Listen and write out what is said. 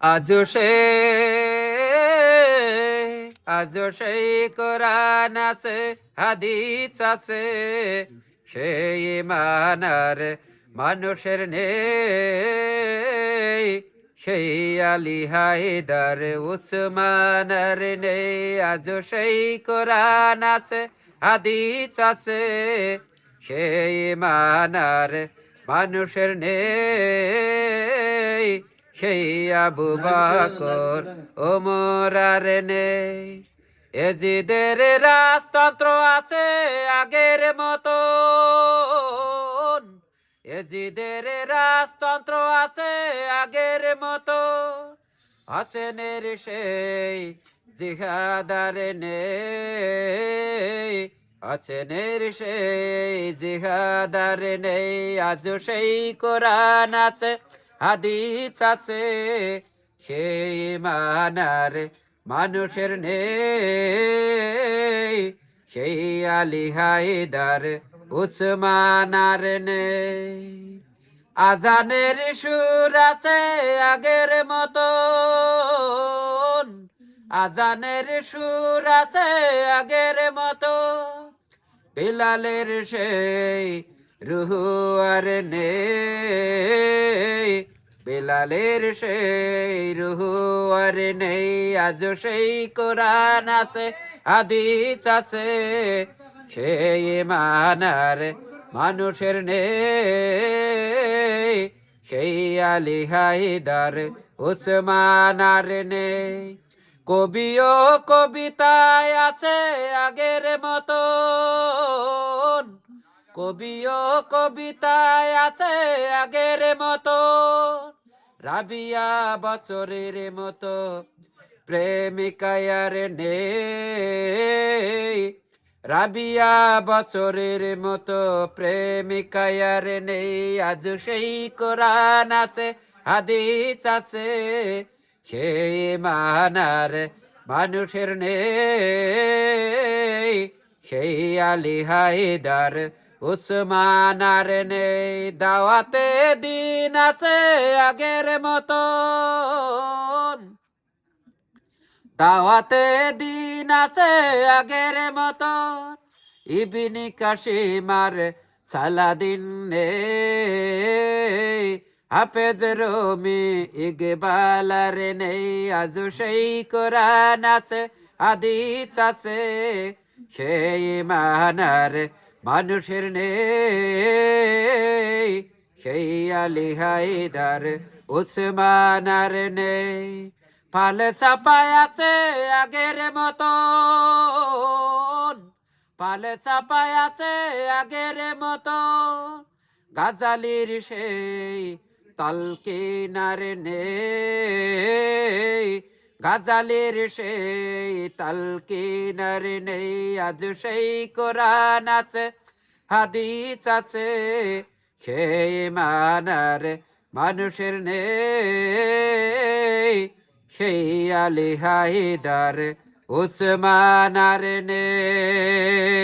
আজও সে আজও সেই কোরআন আছে, হাদিস আছে, সেই ইমানার মানুষের নেই, সেই আলী হায়দার উসমানের নেই। আজও সেই কোরআন আছে, হাদিস আছে, সেই ইমানার মানুষের নেই, সেই আবু বকর ওমর আর নেই। এজিদের রাজতন্ত্র আছে আগের মতো, এজিদের রাজতন্ত্র আছে আগের মতো, হাসেনের সেই জিহাদার নেই, হাসেনের সেই জিহাদার নেই। আজও সেই কোরআন আছে, হাদিস আছে, সেই ইমানার মানুষের নেই, সেই আলী হায়দার উসমানার নেই। আজানের সুর আছে আগের মতো, আজানের সুর আছে আগের মতো, বিলালের সেই রুহু আর নেই, বিলালের সেই রুহু আর নেই। আজও সেই কোরআন আছে, হাদিস আছে, সেই ইমানার মানুষের নেই, সেই আলী হায়দার উসমানার নেই। কবি ও কবিতায় আছে আগের মতো, কবি ও কবিতায় আছে আগের মতো, রাবিয়া বছরের মতো প্রেমিকায়ার নেই, রাবিয়া বছরের মতো প্রেমিকায়ার নেই। আজ সেই কোরআন আছে, হাদিস আছে, সেই মানার মানুষের নেই, সেই আলী হায়দার উসমানার নেই। দাওয়াতে দিন আছে আগের মতো, দাওয়াতে দিন আছে আগের মতো, ইবনে কাসিমার সালাদিন নেই, হাফেজ রুমি ইকবালার নেই। আজও সেই কোরআন আছে, হাদিস আছে, সেই ইমানার মানুষের নেই, সেই আলী হায়দার উসমানার নেই। ফালে চাপায় আছে আগের মতন, ফালে চাপায় আছে আগের মতো, গাজালির সেই তালকিনার নেই, গাজালির সেই তালকিনার নেই। আজ সেই কোরআন আছে, হাদিস আছে, সেই মানার মানুষের নেই, সেই আলী হায়দার উসমানার নেই।